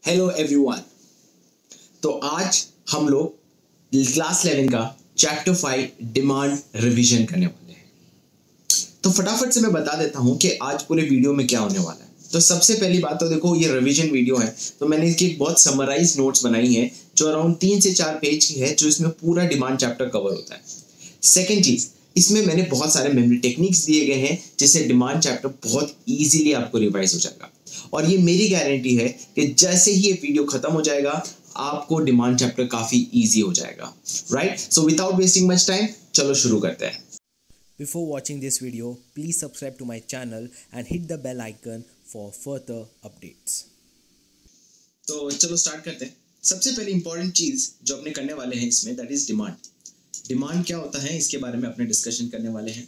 Hello everyone. तो आज हम लोग क्लास 11 का चैप्टर 5 डिमांड रिवीजन करने वाले हैं। तो फटाफट से मैं बता देता हूं कि आज पूरे वीडियो में क्या होने वाला है। तो सबसे पहली बात तो देखो, ये रिवीजन वीडियो है तो मैंने इसकी एक बहुत समराइज नोट्स बनाई है जो अराउंड 3 से 4 पेज की है, जो इसमें पूरा डिमांड चैप्टर कवर होता है। सेकेंड चीज, इसमें मैंने बहुत सारे मेमोरी टेक्निक्स दिए गए हैं जिससे डिमांड चैप्टर बहुत इजीली आपको रिवाइज हो जाएगा। और ये मेरी गारंटी है कि जैसे ही ये वीडियो खत्म हो जाएगा आपको डिमांड चैप्टर काफी इजी हो जाएगा। Right, so without wasting much time चलो शुरू करते हैं। Before watching this video, please subscribe to my channel and hit the bell icon for further updates. तो चलो स्टार्ट करते हैं। सबसे पहले इंपॉर्टेंट चीज जो अपने करने वाले हैं इसमें, दैट इज डिमांड। डिमांड क्या होता है इसके बारे में अपने डिस्कशन करने वाले हैं।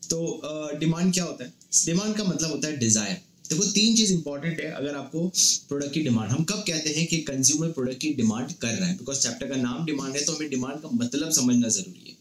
तो डिमांड क्या होता है? डिमांड का मतलब होता है डिजायर। देखो, 3 चीज इंपॉर्टेंट है अगर आपको प्रोडक्ट की डिमांड। हम कब कहते हैं कि कंज्यूमर प्रोडक्ट की डिमांड कर रहा है? बिकॉज चैप्टर का नाम डिमांड है तो हमें डिमांड का मतलब समझना जरूरी है।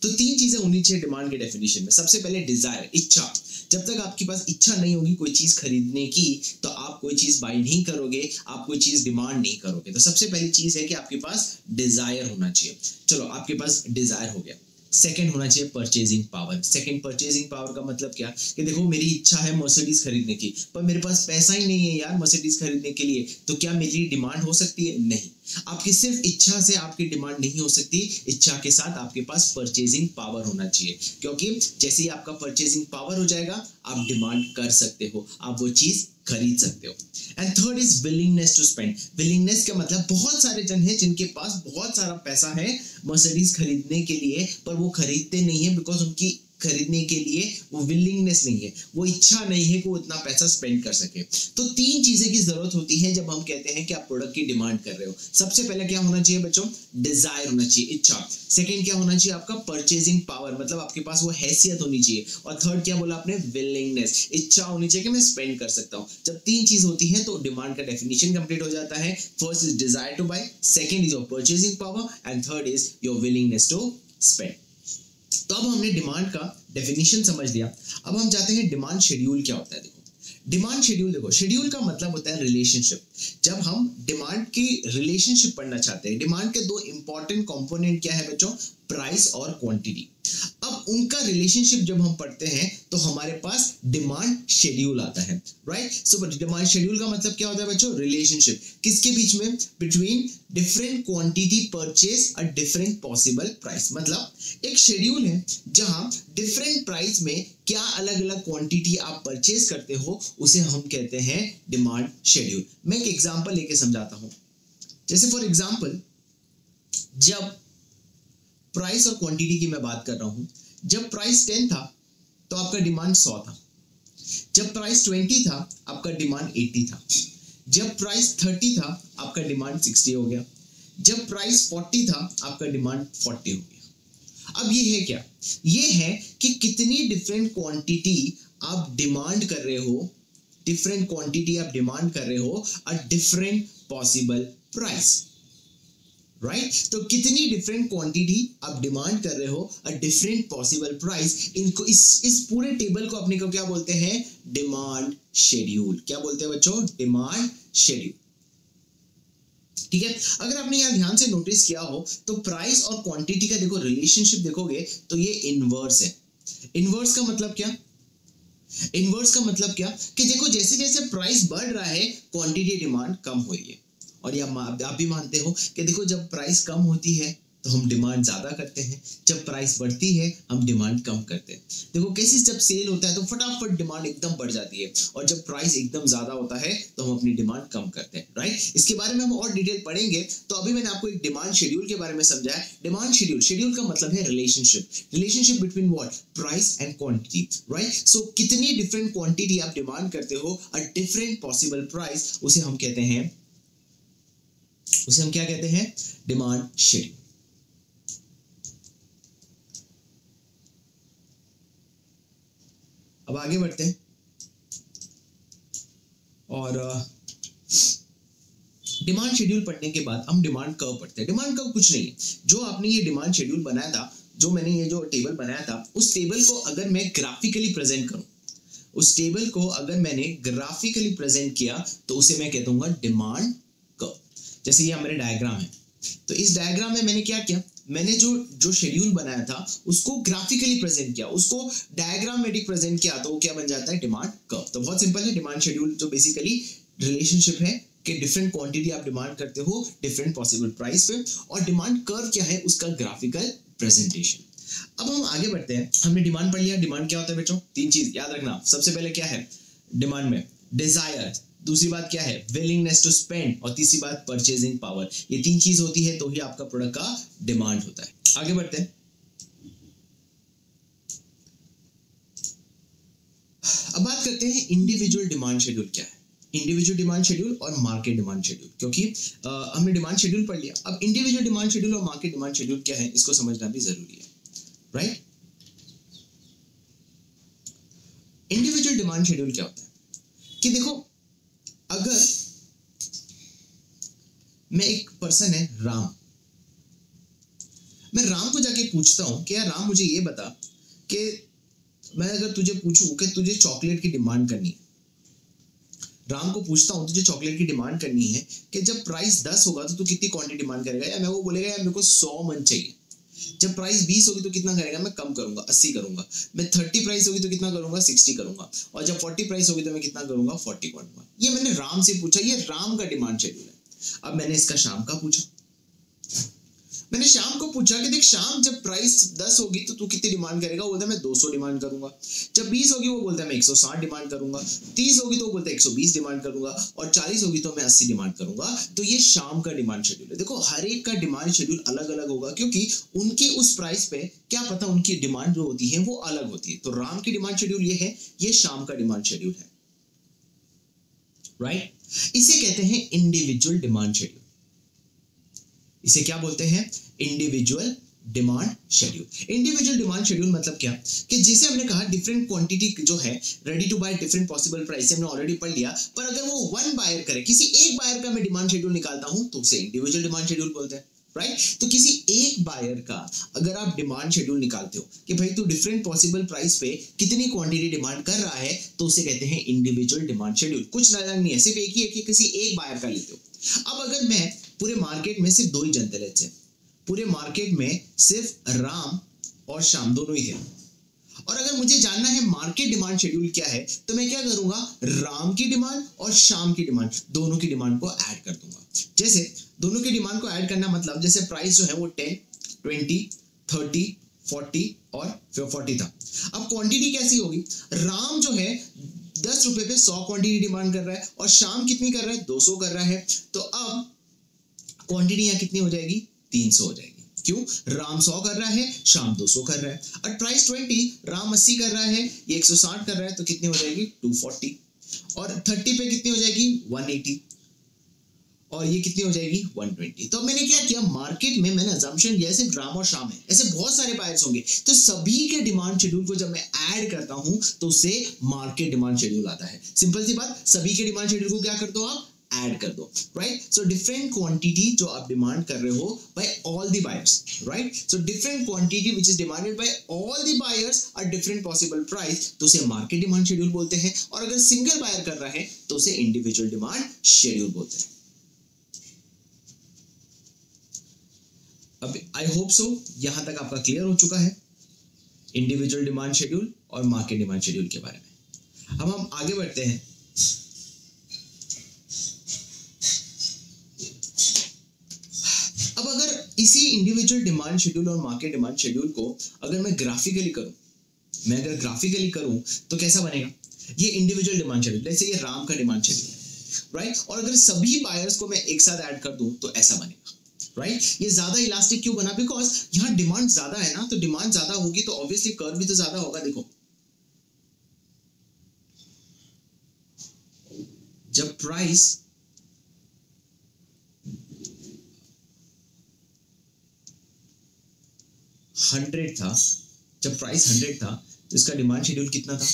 तो 3 चीजें होनी चाहिए डिमांड के डेफिनेशन में। सबसे पहले डिजायर, इच्छा। जब तक आपके पास इच्छा नहीं होगी कोई चीज खरीदने की तो आप कोई चीज बाय नहीं करोगे, आप कोई चीज डिमांड नहीं करोगे। तो सबसे पहली चीज है कि आपके पास डिजायर होना चाहिए। चलो, आपके पास डिजायर हो गया। सेकंड होना चाहिए purchasing power. Second purchasing power का मतलब क्या कि देखो, मेरी इच्छा है मर्सिडीज खरीदने की पर मेरे पास पैसा ही नहीं है यार मर्सिडीज खरीदने के लिए, तो क्या मेरी डिमांड हो सकती है? नहीं। आपकी सिर्फ इच्छा से आपकी डिमांड नहीं हो सकती, इच्छा के साथ आपके पास परचेजिंग पावर होना चाहिए, क्योंकि जैसे ही आपका परचेजिंग पावर हो जाएगा आप डिमांड कर सकते हो, आप वो चीज खरीद सकते हो। And third is willingness to spend. Willingness का मतलब बहुत सारे जन हैं जिनके पास बहुत सारा पैसा है मर्सिडीज खरीदने के लिए पर वो खरीदते नहीं है बिकॉज उनकी खरीदने के लिए वो विलिंगनेस नहीं है, वो इच्छा नहीं है कि वो इतना पैसा स्पेंड कर सके। तो 3 चीजें की जरूरत होती है जब हम कहते हैं कि आप प्रोडक्ट की डिमांड कर रहे हो। सबसे पहले क्या होना चाहिए बच्चों? डिजायर होना चाहिए, इच्छा। सेकंड क्या होना चाहिए? आपका परचेजिंग पावर, मतलब आपके पास वो हैसियत होनी चाहिए। और थर्ड क्या बोला आपने? विलिंगनेस, इच्छा होनी चाहिए कि मैं स्पेंड कर सकता हूँ। जब 3 चीज होती है तो डिमांड का डेफिनेशन कंप्लीट हो जाता है। First is desire to buy, second is your purchasing power and third is your willingness to spend. तो अब हमने डिमांड का डेफिनेशन समझ लिया। अब हम जाते हैं डिमांड शेड्यूल क्या होता है। देखो, डिमांड शेड्यूल, देखो शेड्यूल का मतलब होता है रिलेशनशिप। जब हम डिमांड की रिलेशनशिप पढ़ना चाहते हैं, डिमांड के 2 इंपॉर्टेंट कंपोनेंट क्या है बच्चों? प्राइस और क्वांटिटी। अब उनका रिलेशनशिप जब हम पढ़ते हैं तो हमारे पास डिमांड शेड्यूल आता है। राइट, सो डिमांड शेड्यूल का मतलब क्या होता है बच्चों? रिलेशनशिप किसके बीच में? Between different quantity purchase a different possible price. मतलब एक शेड्यूल है जहां डिफरेंट प्राइस में क्या अलग अलग क्वांटिटी आप परचेज करते हो, उसे हम कहते हैं डिमांड शेड्यूल। मैं एक एग्जांपल लेके समझाता हूं। जैसे फॉर एग्जांपल, जब प्राइस और क्वांटिटी की मैं बात कर रहा हूं, जब प्राइस 10 था तो आपका डिमांड 100 था। जब प्राइस 20 था आपका डिमांड 80 था। जब प्राइस 30 था आपका डिमांड 60 हो गया। जब प्राइस 40 था आपका डिमांड 40 हो गया। अब ये है क्या? ये है कि कितनी डिफरेंट क्वांटिटी आप डिमांड कर रहे हो, डिफरेंट क्वांटिटी आप डिमांड कर रहे हो a different possible price. Right, तो कितनी डिफरेंट क्वांटिटी आप डिमांड कर रहे हो अ डिफरेंट पॉसिबल प्राइस। इनको इस पूरे टेबल को अपने को क्या बोलते हैं? Demand schedule. क्या बोलते हैं बच्चों? Demand schedule. ठीक है, अगर आपने यहां ध्यान से नोटिस किया हो तो प्राइस और क्वांटिटी का देखो रिलेशनशिप देखोगे तो ये इनवर्स है। इनवर्स का मतलब क्या? इनवर्स का मतलब क्या कि देखो, जैसे जैसे प्राइस बढ़ रहा है क्वांटिटी डिमांड कम हो रही है। और ये आप भी मानते हो कि देखो, जब प्राइस कम होती है तो हम डिमांड ज्यादा करते हैं, जब प्राइस बढ़ती है हम डिमांड कम करते हैं। देखो कैसे, जब सेल होता है तो फटाफट डिमांड एकदम बढ़ जाती है और जब प्राइस एकदम ज्यादा होता है तो हम अपनी डिमांड कम करते हैं। राइट, इसके बारे में हम और डिटेल पढ़ेंगे। तो अभी मैंने आपको एक डिमांड शेड्यूल के बारे में समझाया। डिमांड शेड्यूल, शेड्यूल का मतलब है relationship. Relationship between what? Price and quantity. Right, so कितनी डिफरेंट क्वांटिटी आप डिमांड करते हो अ डिफरेंट पॉसिबल प्राइस, उसे हम कहते हैं, उसे हम क्या कहते हैं? Demand schedule. अब आगे बढ़ते हैं और डिमांड शेड्यूल पढ़ने के बाद हम डिमांड कर्व पढ़ते हैं। डिमांड कर्व कुछ नहीं है, जो आपने ये डिमांड शेड्यूल बनाया था, जो मैंने ये जो टेबल बनाया था, उस टेबल को अगर मैं ग्राफिकली प्रेजेंट करूं, उस टेबल को अगर मैंने ग्राफिकली प्रेजेंट किया तो उसे मैं कहता हूँ डिमांड कर्व। जैसे ये हमारे डायग्राम है, तो इस डायग्राम में मैंने क्या किया, मैंने जो शेड्यूल बनाया था उसको ग्राफिकली प्रेजेंट किया, उसको डायग्रामेटिक प्रेजेंट किया, तो वो क्या बन जाता है, डिमांड कर्व। तो बहुत सिंपल है, डिमांड शेड्यूल जो बेसिकली रिलेशनशिप है कि डिफरेंट क्वांटिटी आप डिमांड करते हो डिफरेंट पॉसिबल प्राइस पे, और डिमांड कर्व क्या है, उसका ग्राफिकल प्रेजेंटेशन। अब हम आगे बढ़ते हैं। हमने डिमांड पढ़ लिया। डिमांड क्या होता है बच्चों, 3 चीज याद रखना। सबसे पहले क्या है डिमांड में, डिजायर, दूसरी बात क्या है, विलिंगनेस टू स्पेंड, और तीसरी बात परचेजिंग पावर। ये 3 चीज होती है तो ही आपका प्रोडक्ट का डिमांड होता है। आगे बढ़ते हैं। अब बात करते हैं इंडिविजुअल डिमांड शेड्यूल क्या है। इंडिविजुअल डिमांड शेड्यूल और मार्केट डिमांड शेड्यूल, क्योंकि हमने डिमांड शेड्यूल पढ़ लिया, अब इंडिविजुअल डिमांड शेड्यूल और मार्केट डिमांड शेड्यूल क्या है इसको समझना भी जरूरी है, राइट। इंडिविजुअल डिमांड शेड्यूल क्या होता है कि देखो, अगर मैं एक पर्सन है राम, मैं राम को जाके पूछता हूं कि यार राम मुझे ये बता कि मैं अगर तुझे पूछूं कि तुझे चॉकलेट की डिमांड करनी है, राम को पूछता हूं तुझे चॉकलेट की डिमांड करनी है कि जब प्राइस 10 होगा तो तू कितनी क्वांटिटी डिमांड करेगा, या मैं वो बोलेगा यार मेरे को 100 मन चाहिए। जब प्राइस 20 होगी तो कितना करेगा, मैं कम करूंगा 80 करूंगा। मैं 30 प्राइस होगी तो कितना करूंगा, 60 करूंगा। और जब 40 प्राइस होगी तो मैं कितना करूंगा, 40 करूंगा। ये मैंने राम से पूछा, ये राम का डिमांड शेड्यूल है। अब मैंने इसका शाम का पूछा, मैंने शाम को पूछा कि देख शाम जब प्राइस 10 होगी तो तू कितनी डिमांड करेगा, वो बोलता है मैं 200 डिमांड करूंगा। जब 20 होगी वो बोलता है मैं 160 डिमांड करूंगा। 30 होगी तो वो बोलता है 120 डिमांड करूंगा, और 40 होगी तो मैं 80 डिमांड करूंगा। तो ये शाम का डिमांड शेड्यूल है। देखो हर एक का डिमांड शेड्यूल अलग अलग होगा, क्योंकि उनके उस प्राइस पे क्या पता उनकी डिमांड जो होती है वो अलग होती है। तो राम की डिमांड शेड्यूल ये है, ये शाम का डिमांड शेड्यूल है, राइट। इसे कहते हैं इंडिविजुअल डिमांड शेड्यूल। इसे क्या बोलते हैं, individual demand schedule. Individual demand schedule मतलब क्या कि जैसे हमने कहा डिफरेंट क्वांटिटी जो है ready to buy different possible price, हमने ऑलरेडी पढ़ लिया। पर अगर वो वन बायर करे, किसी एक बायर का मैं डिमांड शेड्यूल निकालता हूं तो उसे इंडिविजुअल डिमांड शेड्यूल बोलते हैं, राइट। तो किसी एक बायर का अगर आप डिमांड शेड्यूल निकालते हो कि भाई तू डिफरेंट पॉसिबल प्राइस पे कितनी क्वांटिटी डिमांड कर रहा है, तो उसे कहते हैं इंडिविजुअल डिमांड शेड्यूल। कुछ अलग नहीं है, सिर्फ एक ही है कि किसी एक बायर का लेते हो। अब अगर मैं पूरे मार्केट में सिर्फ 2 ही जनते रहते हैं, पूरे मार्केट में सिर्फ राम और श्याम दोनों ही थे, और अगर मुझे जानना है मार्केट डिमांड शेड्यूल क्या है, तो मैं क्या करूंगा, राम की डिमांड और श्याम की डिमांड दोनों की डिमांड को ऐड कर दूंगा। जैसे दोनों की डिमांड को ऐड करना मतलब जैसे प्राइस जो है वो 10, 20, 30, 40 और 40 था। अब क्वांटिटी कैसी होगी, राम जो है 10 रुपए पे 100 क्वांटिटी डिमांड कर रहा है, और शाम कितनी कर रहा है, 200 कर रहा है। तो अब क्वांटिटी यहाँ कितनी हो जाएगी, 300 हो जाएगी। क्यों, राम 100 कर रहा है, शाम 200 कर रहा है। और प्राइस 20, राम 80 कर रहा है, ये 160 कर रहा है, तो कितनी हो जाएगी, 240। और 30 पे कितनी हो जाएगी, 180, और ये कितनी हो जाएगी, 120। तो मैंने क्या किया, मार्केट में मैंने अजम्पशन किया सिर्फ राम और शाम है, ऐसे बहुत सारे बायर्स होंगे, तो सभी के डिमांड शेड्यूल को जब मैं ऐड करता हूं तो उससे मार्केट डिमांड शेड्यूल आता है। सिंपल सी बात, सभी के डिमांड शेड्यूल को क्या कर दो आप, ऐड कर दो, राइट। सो डिफरेंट क्वांटिटी जो आप डिमांड कर रहे हो by all the buyers, right. So different quantity which is demanded by all the buyers at different possible price, तो उसे मार्केट डिमांड शेड्यूल बोलते हैं। और अगर सिंगल बायर कर रहा है तो उसे इंडिविजुअल डिमांड शेड्यूल बोलते हैं। अब आई होप सो यहां तक आपका क्लियर हो चुका है इंडिविजुअल डिमांड शेड्यूल और मार्केट डिमांड शेड्यूल के बारे में। अब हम आगे बढ़ते हैं। अब अगर इसी इंडिविजुअल डिमांड शेड्यूल और मार्केट डिमांड शेड्यूल को अगर मैं ग्राफिकली करूं तो कैसा बनेगा, ये इंडिविजुअल डिमांड शेड्यूल, जैसे ये राम का डिमांड शेड्यूल है, राइट। और अगर सभी बायर्स को मैं एक साथ ऐड कर दूं तो ऐसा बनेगा, राइट। ये ज्यादा इलास्टिक क्यों बना, बिकॉज यहां डिमांड ज्यादा है ना, तो डिमांड ज्यादा होगी तो ऑब्वियसली कर्व भी तो ज्यादा होगा। देखो जब प्राइस 100 था, जब प्राइस 100 था तो इसका डिमांड शेड्यूल कितना था,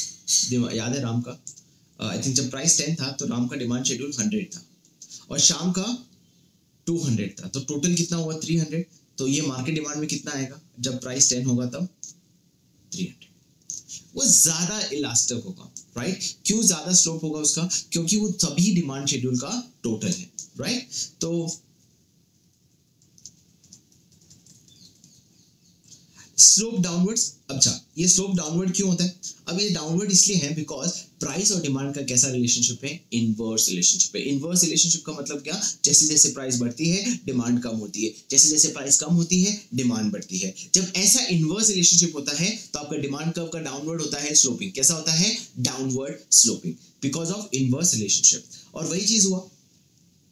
याद है राम का, आई थिंक जब प्राइस 10 था तो राम का डिमांड शेड्यूल 100 था, और शाम का 200 था, तो टोटल कितना हुआ 300। तो ये मार्केट डिमांड में कितना आएगा, जब प्राइस 10 होगा तब 300। वो ज्यादा इलास्टिक होगा, राइट। क्यों ज्यादा स्लोप होगा उसका? क्योंकि वो सभी डिमांड शेड्यूल का टोटल है, राइट। तो स्लोप डाउनवर्ड्स, अच्छा ये स्लोप डाउनवर्ड क्यों होता है? अब ये डाउनवर्ड इसलिए है बिकॉज प्राइस और डिमांड का कैसा रिलेशनशिप है? इनवर्स रिलेशनशिप है। इनवर्स रिलेशनशिप का मतलब क्या? जैसे जैसे प्राइस बढ़ती है डिमांड कम होती है, जैसे जैसे प्राइस कम होती है डिमांड बढ़ती है। जब ऐसा इनवर्स रिलेशनशिप होता है तो आपका डिमांड कर्व का डाउनवर्ड होता है स्लोपिंग। कैसा होता है? Downward sloping, because of inverse relationship. और वही चीज हुआ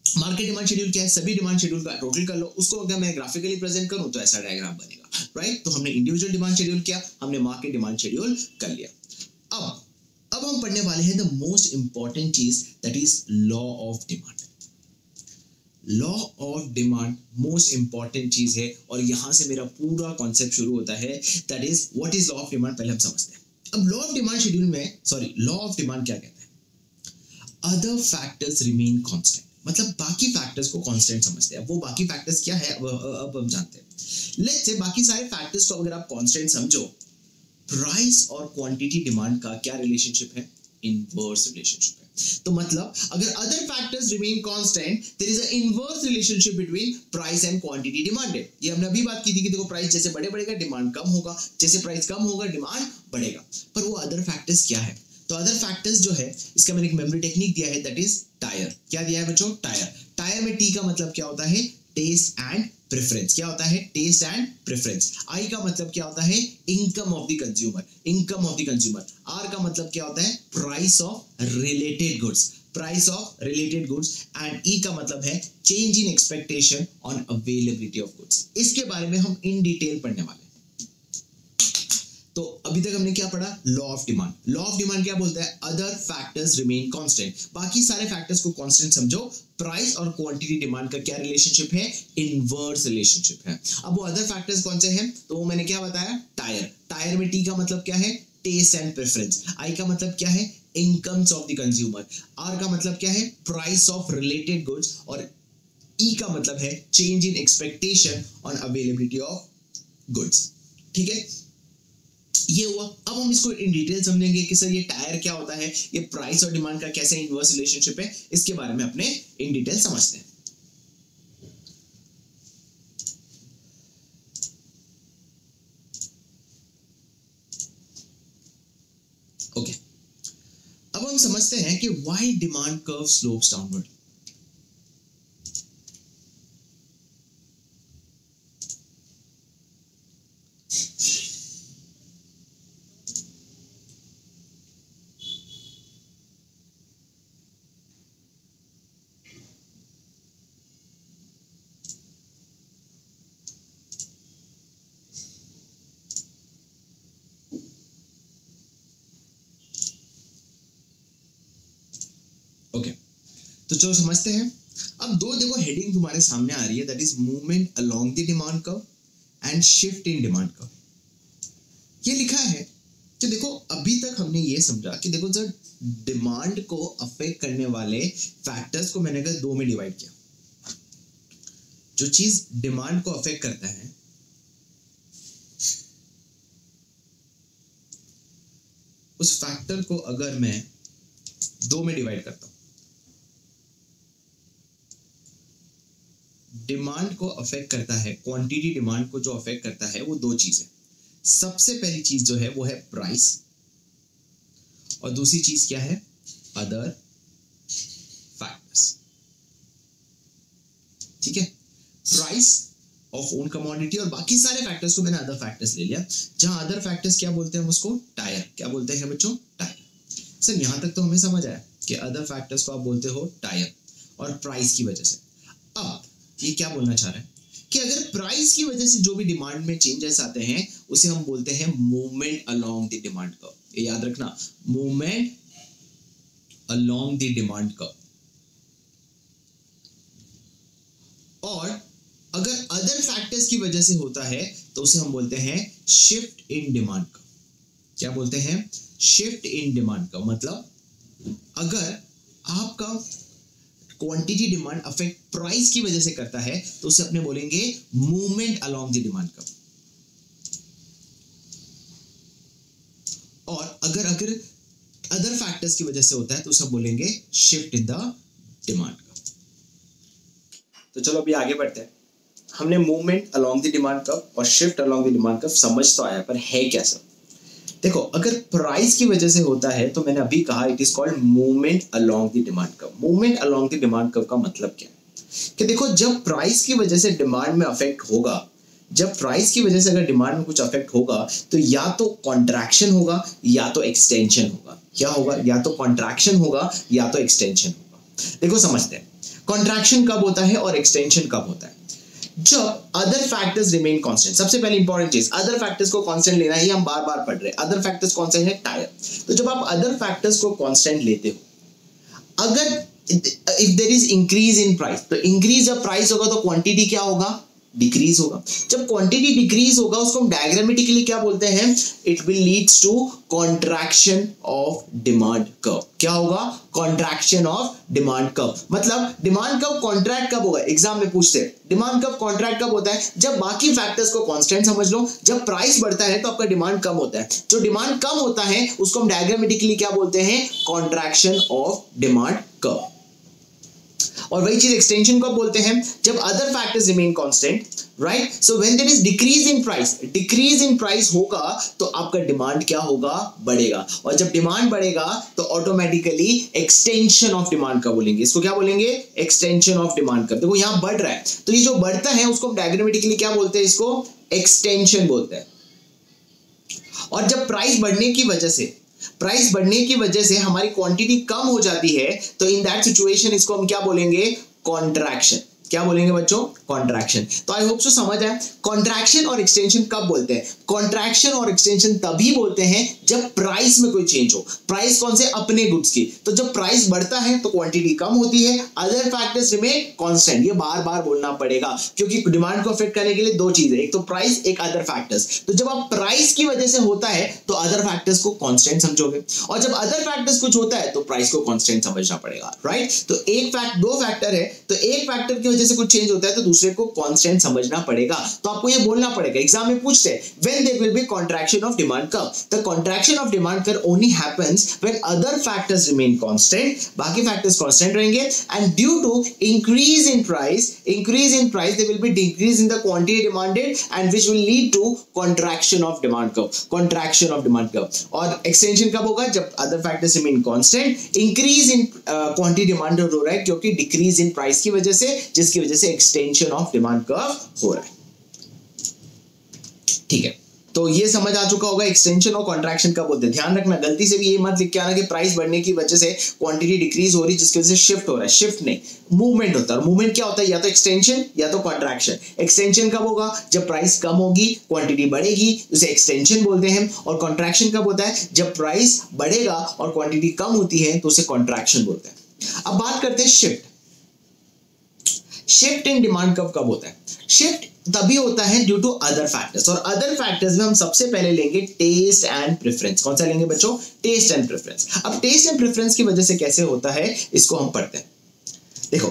मार्केट डिमांड शेड्यूल क्या है? सभी डिमांड शेड्यूल का टोटल कर लो, उसको अगर मैं ग्राफिकली प्रेजेंट करूं तो ऐसा डायग्राम बनेगा, राइट। तो हमने इंडिविजुअल डिमांड शेड्यूल किया, हमने मार्केट डिमांड शेड्यूल कर लिया। अब हम पढ़ने वाले हैं द मोस्ट इंपॉर्टेंट चीज, that is law of demand. Law of demand most important चीज है और यहां से मेरा पूरा कॉन्सेप्ट शुरू होता है, that is what is law of demand. पहले हम समझते हैं। अब लॉ ऑफ डिमांड शेड्यूल में, सॉरी, लॉ ऑफ डिमांड क्या कहता है? अदर फैक्टर्स रिमेन कांस्टेंट, मतलब बाकी फैक्टर्स को कांस्टेंट समझते हैं। वो बाकी फैक्टर्स क्या है अब हम जानते हैं। लेट्स से बाकी सारे फैक्टर्स को अगर आप कांस्टेंट समझो, प्राइस और क्वांटिटी डिमांड का क्या रिलेशनशिप है? इनवर्स रिलेशनशिप है। तो मतलब अगर other factors remain constant, there is a inverse relationship between price and quantity demanded. ये हमने अभी बात की थी कि देखो प्राइस जैसे बढ़ेगा डिमांड कम होगा, जैसे प्राइस कम होगा डिमांड बढ़ेगा। पर वो अदर फैक्टर्स क्या है? तो अदर फैक्टर्स जो है, इसका मैंने एक मेमोरी टेक्निक दिया है, दैट इज टायर। क्या दिया है बच्चों? टायर। टायर में टी का मतलब क्या होता है? Test and preference. क्या होता है? Test and preference. आई का मतलब क्या होता है? Income of the consumer, income of the consumer. R का मतलब क्या होता है? Price of related goods, price of related goods. And E का मतलब है change in expectation on availability of goods. इसके बारे में हम इन डिटेल पढ़ने वाले हैं। तो अभी तक हमने क्या पढ़ा? Law of demand. Law of demand क्या बोलता है? Other factors remain constant. बाकी सारे फैक्टर्स को कांस्टेंट समझो। प्राइस और क्वांटिटी डिमांड का क्या रिलेशनशिप है? इनवर्स रिलेशनशिप है। अब वो अदर फैक्टर्स कौन से हैं? तो वो मैंने क्या बताया? टायर। टायर में टी का मतलब क्या है? Test and preference. आई का मतलब क्या है? Incomes of the consumer. R का मतलब क्या है? Price of related goods. और ई का मतलब है change in expectation on availability of goods. ठीक है, ये हुआ। अब हम इसको इन डिटेल समझेंगे कि सर ये टायर क्या होता है, ये प्राइस और डिमांड का कैसे इनवर्स रिलेशनशिप है, इसके बारे में अपने इन डिटेल समझते हैं। ओके, अब हम समझते हैं कि why demand curve slopes downward. Okay, तो चलो समझते हैं। अब दो देखो हेडिंग तुम्हारे सामने आ रही है, that is movement along the demand curve and shift in demand curve. ये लिखा है कि देखो अभी तक हमने ये समझा कि देखो सर डिमांड को अफेक्ट करने वाले फैक्टर्स को मैंने अगर दो में डिवाइड किया। जो चीज डिमांड को अफेक्ट करता है उस फैक्टर को अगर मैं दो में डिवाइड करता हूं, डिमांड को अफेक्ट करता है, क्वांटिटी डिमांड को जो अफेक्ट करता है वो दो चीजें। सबसे पहली चीज जो है वो है प्राइस, और दूसरी चीज क्या है? Other factors. ठीक है, प्राइस ऑफ ओन कमोडिटी और बाकी सारे फैक्टर्स को मैंने अदर फैक्टर्स ले लिया। जहां अदर फैक्टर्स क्या बोलते हैं हम उसको? टायर। क्या बोलते हैं बच्चों? टायर। सर यहां तक तो हमें समझ आया कि अदर फैक्टर्स को आप बोलते हो टायर और प्राइस की वजह से। अब ये क्या बोलना चाह रहा है कि अगर प्राइस की वजह से जो भी डिमांड में चेंजेस आते हैं उसे हम बोलते हैं movement along the demand curve. ये याद रखना, movement along the demand curve. और अगर अदर फैक्टर्स की वजह से होता है तो उसे हम बोलते हैं शिफ्ट इन डिमांड कर्व। क्या बोलते हैं? Shift in demand curve. मतलब अगर आपका क्वांटिटी डिमांड अफेक्ट प्राइस की वजह से करता है तो उसे अपने बोलेंगे movement along the demand curve. और अगर अदर फैक्टर्स की वजह से होता है तो सब बोलेंगे shift in the demand curve. तो चलो अभी आगे बढ़ते हैं। हमने movement along the demand curve और shift along the demand curve समझ तो आया, पर है क्या सब? देखो, अगर प्राइस की वजह से होता है तो मैंने अभी कहा it is called movement along the demand curve. Movement along the demand curve का मतलब क्या है कि देखो, जब प्राइस की वजह से डिमांड में अफेक्ट होगा, जब प्राइस की वजह से अगर डिमांड में कुछ अफेक्ट होगा तो या तो कॉन्ट्रैक्शन होगा या तो एक्सटेंशन होगा। क्या होगा? या तो कॉन्ट्रैक्शन होगा या तो एक्सटेंशन होगा। देखो समझते हैं, कॉन्ट्रैक्शन कब होता है और एक्सटेंशन कब होता है? जब अदर फैक्टर्स रिमेन कांस्टेंट। सबसे पहले इंपॉर्टेंट चीज, अदर फैक्टर्स को कांस्टेंट लेना है, हम बार बार पढ़ रहे हैं। अदर फैक्टर्स कौन से हैं? टायर। तो जब आप अदर फैक्टर्स को कांस्टेंट लेते हो, अगर if there is increase in price, तो इंक्रीज जब प्राइस होगा तो क्वांटिटी क्या होगा? डिक्रीज होगा। जब क्वांटिटी डिक्रीज होगा उसको हम डायग्रामेटिकली क्या बोलते हैं? It will leads to contraction of demand curve. क्या होगा? Contraction of demand curve. मतलब डिमांड कर्व कॉन्ट्रैक्ट कब होगा? एग्जाम में पूछते हैं डिमांड कर्व कॉन्ट्रैक्ट कब होता है? जब बाकी फैक्टर्स को कांस्टेंट समझ लो। जब प्राइस बढ़ता है तो आपका डिमांड कम होता है। जो डिमांड कम होता है उसको हम डायग्रामेटिकली क्या बोलते हैं? Contraction of demand curve. और वही चीज एक्सटेंशन को बोलते हैं जब other factors remain constant, right? So when there is decrease in price होगा तो आपका डिमांड क्या होगा? बढ़ेगा। और जब डिमांड बढ़ेगा तो ऑटोमेटिकली एक्सटेंशन ऑफ डिमांड का बोलेंगे। इसको क्या बोलेंगे? एक्सटेंशन ऑफ डिमांड का। देखो यहां बढ़ रहा है तो ये जो बढ़ता है उसको हम डायग्रामेटिकली क्या बोलते हैं? इसको एक्सटेंशन बोलते हैं। और जब प्राइस बढ़ने की वजह से हमारी क्वांटिटी कम हो जाती है तो इन दैट सिचुएशन इसको हम क्या बोलेंगे? कॉन्ट्रैक्शन। क्या बोलेंगे बच्चों? कॉन्ट्रैक्शन। तो आई होप सो समझ आए। कॉन्ट्रैक्शन और एक्सटेंशन कब बोलते हैं? कॉन्ट्रैक्शन और एक्सटेंशन तभी बोलते हैं जब प्राइस में कोई चेंज हो। प्राइस कौन से? अपने गुड्स की। तो जब प्राइस बढ़ता है तो क्वांटिटी कम होती है, अदर फैक्टर्स रिमेन कांस्टेंट। ये बार बार बोलना पड़ेगा क्योंकि डिमांड को अफेक्ट करने के लिए दो चीजें, एक तो प्राइस, एक अदर फैक्टर्स। तो जब आप प्राइस की वजह से होता है तो अदर फैक्टर्स को कांस्टेंट समझोगे, और जब अदर फैक्टर्स कुछ होता है तो प्राइस को कांस्टेंट समझना पड़ेगा, राइट? तो दो फैक्टर है तो एक फैक्टर की वजह से कुछ चेंज होता है तो दूसरे को कांस्टेंट समझना पड़ेगा। तो आपको ये बोलना पड़ेगा। एग्जाम में पूछते हैं when there will be contraction of demand curve, the contraction of demand curve only happens when other factors remain constant, बाकी फैक्टर्स कांस्टेंट रहेंगे, and due to increase in price there will be decrease in the quantity demanded and which will lead to contraction of demand curve. और extension कब होगा? जब other factors remain constant, increase in quantity demanded हो रहा है क्योंकि decrease in price की वजह से, जिसकी वजह से एक्सटेंशन ऑफ डिमांड कर्व हो रहा है। ठीक है, तो ये समझ आ चुका होगा एक्सटेंशन और कॉन्ट्रैक्शन कब बोलते हैं। ध्यान रखना, गलती से भी ये मत लिख के आना कि प्राइस बढ़ने की वजह से क्वांटिटी डिक्रीज हो रही है जिसकी वजह से शिफ्ट हो रहा है। शिफ्ट नहीं, मूवमेंट होता है। और मूवमेंट क्या होता है? या तो एक्सटेंशन या तो कॉन्ट्रैक्शन। एक्सटेंशन कब होगा? जब प्राइस कम होगी, क्वांटिटी बढ़ेगी, उसे एक्सटेंशन बोलते हैं। और कॉन्ट्रैक्शन कब होता है? जब प्राइस बढ़ेगा और क्वांटिटी कम होती है तो उसे कॉन्ट्रैक्शन बोलते हैं। अब बात करते हैं शिफ्ट इन डिमांड कर्व कब होता है? शिफ्ट तभी होता है ड्यू टू अदर फैक्टर्स। और अदर फैक्टर्स में हम सबसे पहले लेंगे टेस्ट एंड प्रेफरेंस। कौन सा लेंगे बच्चों? Test and preference. अब टेस्ट एंड प्रेफरेंस की वजह से कैसे होता है इसको हम पढ़ते हैं। देखो,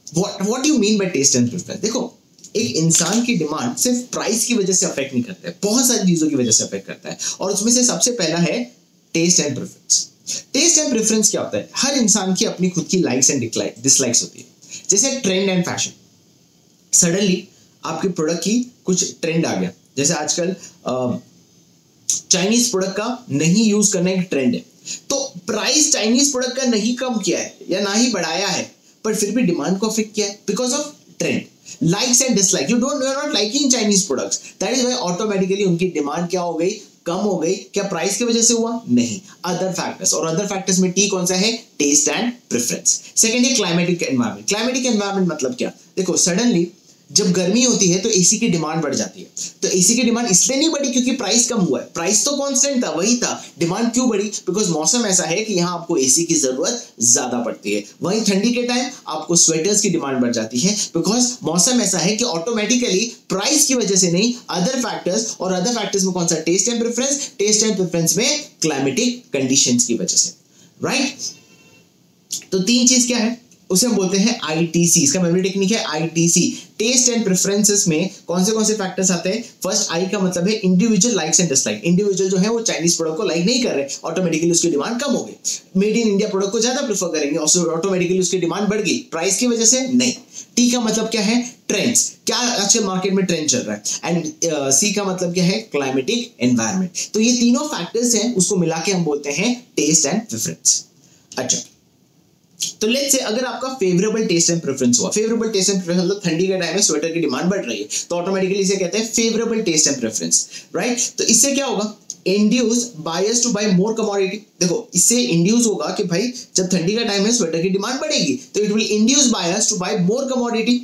what you mean by test and preference? देखो, एक इंसान की डिमांड सिर्फ प्राइस की वजह से अफेक्ट नहीं करता है, बहुत सारी चीजों की वजह से अफेक्ट करता है, और उसमें से सबसे पहला है test and preference. Test and preference क्या होता है? हर इंसान की अपनी खुद की लाइक्स एंड डिसलाइक्स होती है। जैसे ट्रेंड एंड फैशन, सडनली आपके प्रोडक्ट की कुछ ट्रेंड आ गया। जैसे आजकल चाइनीज प्रोडक्ट का नहीं यूज करने का ट्रेंड है, तो प्राइस चाइनीज प्रोडक्ट का नहीं कम किया है या ना ही बढ़ाया है, पर फिर भी डिमांड को अफेक्ट किया है because of trend. Likes and dislike, you are not liking Chinese products, that is why automatically उनकी डिमांड क्या हो गई? कम हो गई। क्या प्राइस की वजह से हुआ? नहीं, अदर फैक्टर्स। और अदर फैक्टर्स में टी कौन सा है? Test and preference. सेकंड है क्लाइमेटिक एनवायरनमेंट। क्लाइमेटिक एनवायरनमेंट मतलब क्या? देखो, सडनली जब गर्मी होती है तो एसी की डिमांड बढ़ जाती है। तो एसी की डिमांड इसलिए नहीं बढ़ी क्योंकि प्राइस कम हुआ है, प्राइस तो कांस्टेंट था, वही था। डिमांड क्यों बढ़ी? बिकॉज मौसम ऐसा है कि यहाँ आपको एसी की जरूरत ज्यादा पड़ती है। वहीं ठंडी के टाइम आपको स्वेटर्स की डिमांड बढ़ जाती है बिकॉज मौसम ऐसा है कि ऑटोमेटिकली प्राइस की वजह से नहीं, अदर फैक्टर्स। और अदर फैक्टर्स में कौन सा? Test and preference. Test and preference में क्लाइमेटिक कंडीशंस की वजह से, राइट? तो तीन चीज क्या है? उसे हम बोलते हैं ITC। इसका मेमोरी टेक्निक है ITC। टेस्ट एंड प्रेफरेंसेस में कौन से फैक्टर्स आते हैं? फर्स्ट I का मतलब है individual likes and dislike. Individual जो है वो चाइनीज प्रोडक्ट को लाइक नहीं कर रहे, ऑटोमेटिकली उसकी डिमांड कम हो गई। मेड इन इंडिया प्रोडक्ट को ज्यादा प्रेफर करेंगे, ऑटोमेटिकली उसकी डिमांड बढ़ गई। प्राइस की वजह से नहीं। T का मतलब क्या है? ट्रेंड्स। क्या आजकल मार्केट में ट्रेंड चल रहा है। एंड C का मतलब क्या है? Climatic environment. तो ये तीनों फैक्टर्स हैं, उसको मिला के हम बोलते हैं टेस्ट एंड प्रेफरेंस। अच्छा, तो लेट्स से अगर आपका फेवरेबल टेस्ट एंड प्रेफरेंस हुआ, फेवरेबल टेस्ट एंड प्रेफरेंस मतलब ठंडी के टाइम में स्वेटर की डिमांड बढ़ रही है, तो ऑटोमेटिकली इसे कहते हैं favourable test and preference, right. तो इससे क्या होगा? Induce buyers to buy more commodity. देखो, इससे इंड्यूस होगा कि भाई जब ठंडी का टाइम है स्वेटर की डिमांड बढ़ेगी, तो it will induce buyers to buy more commodity.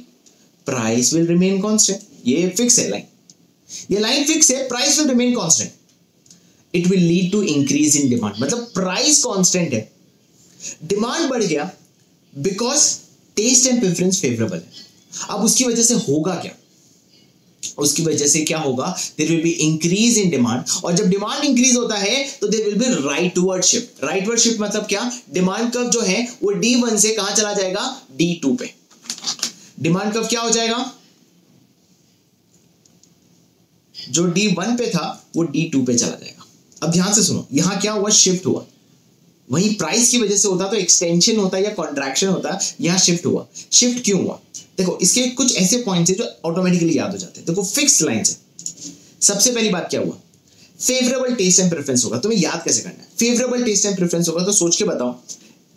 Price will remain constant. ये फिक्स है लाइन, ये लाइन फिक्स है। Price will remain constant. It will lead to increase in demand. मतलब प्राइस कांस्टेंट है, demand बढ़ गया because test and preference favourable है। अब उसकी वजह से होगा क्या? उसकी वजह से क्या होगा? There will be increase in demand, और जब डिमांड इंक्रीज होता है तो there will be rightward shift. Rightward shift मतलब क्या? डिमांड कर्व जो है वो D1 से कहां चला जाएगा? D2 पे। डिमांड कर्व क्या हो जाएगा? जो D1 पे था वो D2 पे चला जाएगा। अब ध्यान से सुनो, यहां क्या हुआ? शिफ्ट हुआ। वहीं प्राइस की वजह से होता तो एक्सटेंशन होता या कॉन्ट्रैक्शन होता, यहां शिफ्ट हुआ। शिफ्ट क्यों हुआ? देखो, इसके कुछ ऐसे पॉइंट्स हैं जो ऑटोमेटिकली याद हो जाते हैं। देखो, फिक्स लाइन से सबसे पहली बात क्या हुआ? फेवरेबल टेस्ट एंड प्रेफरेंस होगा। तुम्हें याद कैसे करना है? फेवरेबल टेस्ट एंड प्रेफरेंस होगा तो सोच के बताओ,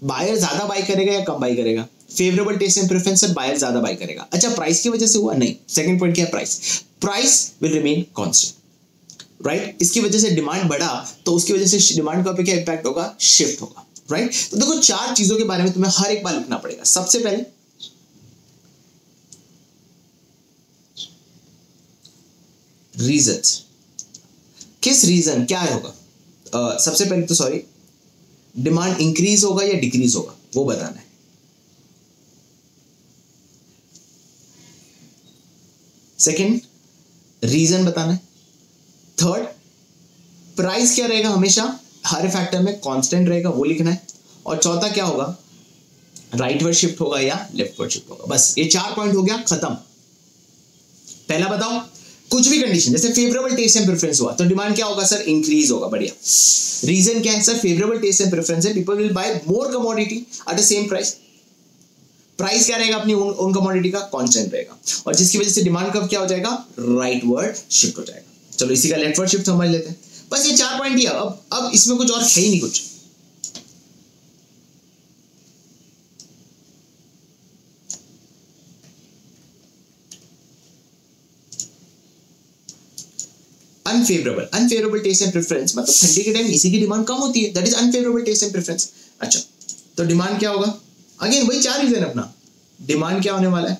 बायर ज्यादा बाय करेगा या कम बाय करेगा? फेवरेबल टेस्ट एंड प्रेफरेंस से बायर ज्यादा बाय करेगा। अच्छा, प्राइस की वजह से हुआ? नहीं। सेकंड पॉइंट क्या है? Price. Price will remain constant, right. इसकी वजह से डिमांड बढ़ा तो उसकी वजह से डिमांड पे क्या इंपैक्ट होगा? शिफ्ट होगा, राइट। तो देखो, चार चीजों के बारे में तुम्हें हर एक बार लिखना पड़ेगा। सबसे पहले रीजंस। किस रीजन क्या होगा? सबसे पहले तो सॉरी, डिमांड इंक्रीज होगा या डिक्रीज होगा वो बताना है। सेकंड, रीजन बताना है। थर्ड, प्राइस क्या रहेगा? हमेशा हर फैक्टर में कांस्टेंट रहेगा, वो लिखना है। और चौथा क्या होगा? राइटवर्ड शिफ्ट होगा या लेफ्टवर्ड शिफ्ट होगा। बस ये 4 पॉइंट हो गया, खत्म। पहला बताओ, कुछ भी कंडीशन, जैसे फेवरेबल टेस्ट एंड प्रेफरेंस हुआ तो डिमांड क्या होगा? सर, इंक्रीज होगा। बढ़िया। रीजन क्या है? Sir, favourable test and preference है, people will buy more commodity at the same price. Price क्या रहेगा? अपनी उन कमोडिटी का कांस्टेंट रहेगा, और जिसकी वजह से डिमांड कब क्या हो जाएगा? राइटवर्ड शिफ्ट हो जाएगा। चलो, इसी का लेफ्टवर्ड शिफ्ट समझ लेते हैं। बस ये 4 पॉइंट दिया। अब इसमें कुछ और है ही नहीं कुछ। अनफेवरेबल टेस्ट एंड प्रेफरेंस मतलब ठंडी के टाइम इसी की डिमांड कम होती है, that is unfavourable test and preference. अच्छा, तो डिमांड क्या होगा? अगेन वही 4 रीजन अपना। डिमांड क्या होने वाला है?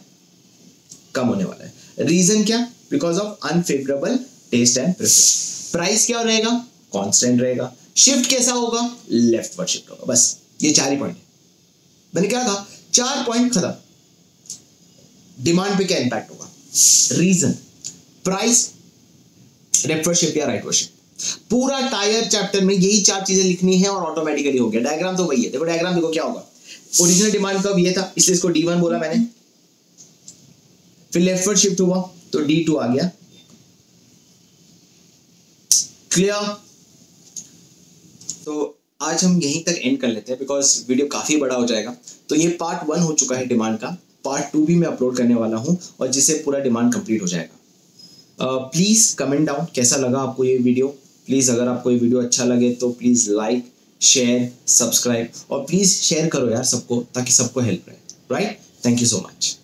कम होने वाला है। रीजन क्या? Because of unfavourable test and preference. Price क्या रहेगा? कांस्टेंट रहेगा। शिफ्ट कैसा होगा? लेफ्टवर्ड शिफ्ट होगा। बस ये 4 ही पॉइंट है। मैंने क्या कहा? 4 पॉइंट खत्म। डिमांड पे क्या इंपैक्ट होगा? रीजन, प्राइस, लेफ्टवर्ड शिफ्ट या राइटवर्ड शिफ्ट। पूरा टायर चैप्टर में यही 4 चीजें लिखनी है और ऑटोमेटिकली हो गया। डायग्राम तो वही है। देखो, डायग्राम देखो क्या होगा। ओरिजिनल डिमांड कब ये था, इसलिए इसको D1 बोला मैंने। फिर लेफ्टवर्ड शिफ्ट हुआ तो D2 आ गया। क्लियर? तो आज हम यहीं तक एंड कर लेते हैं बिकॉज वीडियो काफी बड़ा हो जाएगा। तो ये पार्ट 1 हो चुका है डिमांड का। पार्ट 2 भी मैं अपलोड करने वाला हूं और जिससे पूरा डिमांड कंप्लीट हो जाएगा। प्लीज कमेंट डाउन कैसा लगा आपको ये वीडियो। प्लीज अगर आपको ये वीडियो अच्छा लगे तो प्लीज लाइक, शेयर, सब्सक्राइब और प्लीज शेयर करो यार सबको, ताकि सबको हेल्प रहे। Right? Thank you so much.